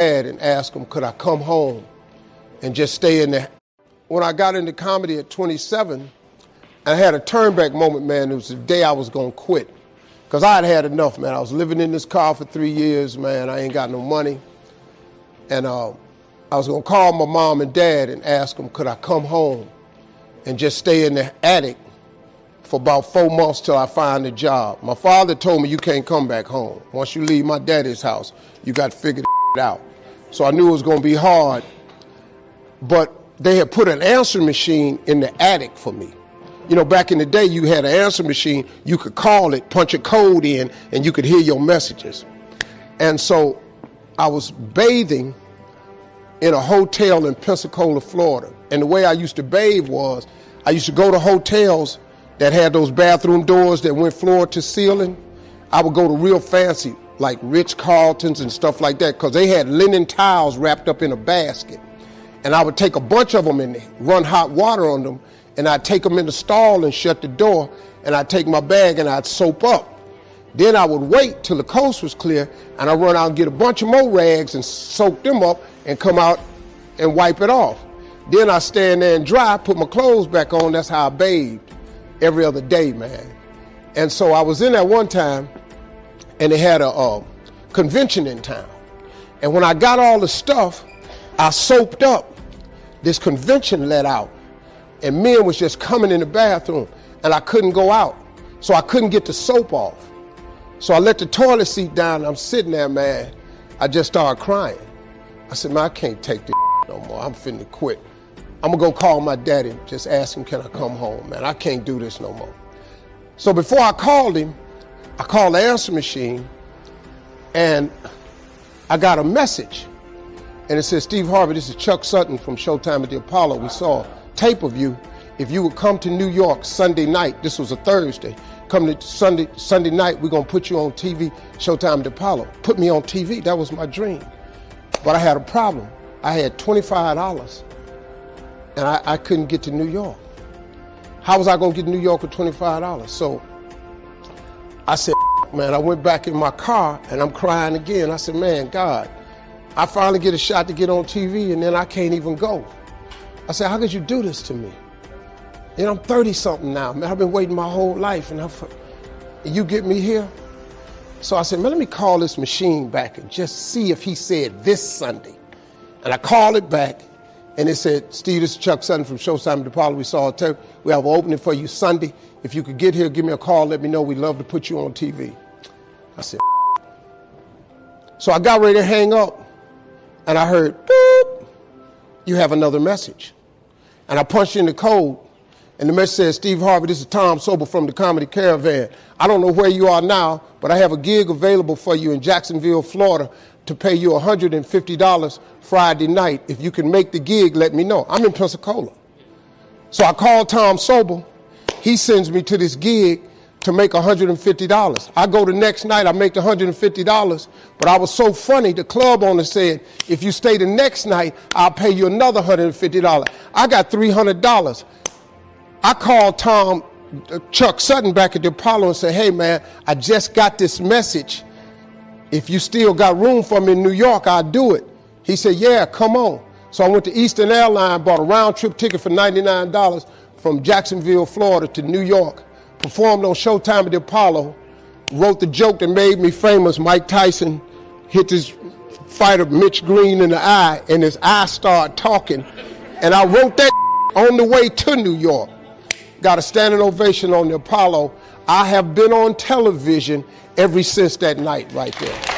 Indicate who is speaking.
Speaker 1: dad and asked him, could I come home and just stay in there? When I got into comedy at 27, I had a turn-back moment, man. It was the day I was going to quit. Because I had had enough, man. I was living in this car for 3 years, man. I ain't got no money. And I was going to call my mom and dad and ask them, could I come home and just stay in the attic for about 4 months till I find a job. My father told me, you can't come back home. Once you leave my daddy's house, you got to figure it out. So I knew it was going to be hard. But they had put an answering machine in the attic for me. You know, back in the day, you had an answering machine. You could call it, punch a code in, and you could hear your messages. And so I was bathing in a hotel in Pensacola, Florida. And the way I used to bathe was, I used to go to hotels that had those bathroom doors that went floor to ceiling. I would go to real fancy, like Ritz-Carltons and stuff like that, because they had linen towels wrapped up in a basket. And I would take a bunch of them and run hot water on them, and I'd take them in the stall and shut the door, and I'd take my bag and I'd soap up. Then I would wait till the coast was clear, and I'd run out and get a bunch of more rags and soak them up and come out and wipe it off. Then I'd stand there and dry, put my clothes back on. That's how I bathed every other day, man. And so I was in there one time, and they had a convention in town. And when I got all the stuff, I soaped up. This convention let out, and men was just coming in the bathroom, and I couldn't go out. So I couldn't get the soap off. So I let the toilet seat down, and I'm sitting there, man. I just started crying. I said, man, I can't take this no more. I'm finna quit. I'm gonna go call my daddy, just ask him, can I come home, man? I can't do this no more. So before I called him, I called the answer machine, and I got a message. And it said, Steve Harvey, this is Chuck Sutton from Showtime at the Apollo. We saw a tape of you. If you would come to New York Sunday night, this was a Thursday, come to Sunday night, we're gonna put you on TV, Showtime at the Apollo. Put me on TV, that was my dream. But I had a problem. I had $25, and I couldn't get to New York. How was I gonna get to New York with $25? So I said, man, I went back in my car, and I'm crying again. I said, man, God, I finally get a shot to get on TV, and then I can't even go. I said, how could you do this to me? You know, I'm 30-something now, man. I've been waiting my whole life, and you get me here? So I said, man, let me call this machine back and just see if he said this Sunday. And I called it back, and it said, Steve, this is Chuck Sutton from Showtime at the Apollo. We saw a tape. We have an opening for you Sunday. If you could get here, give me a call, let me know. We'd love to put you on TV. I said, so I got ready to hang up, and I heard, boop, you have another message. And I punched in the code, and the message says, Steve Harvey, this is Tom Sobel from the Comedy Caravan. I don't know where you are now, but I have a gig available for you in Jacksonville, Florida, to pay you $150 Friday night. If you can make the gig, let me know. I'm in Pensacola. So I called Tom Sobel. He sends me to this gig to make $150. I go the next night, I make the $150, but I was so funny, the club owner said, if you stay the next night, I'll pay you another $150. I got $300. I called Chuck Sutton back at the Apollo and said, hey man, I just got this message. If you still got room for me in New York, I'll do it. He said, yeah, come on. So I went to Eastern Airlines, bought a round trip ticket for $99 from Jacksonville, Florida to New York, performed on Showtime at the Apollo, wrote the joke that made me famous. Mike Tyson hit this fighter, Mitch Green, in the eye, and his eye started talking. And I wrote that on the way to New York. Got a standing ovation on the Apollo. I have been on television ever since that night right there.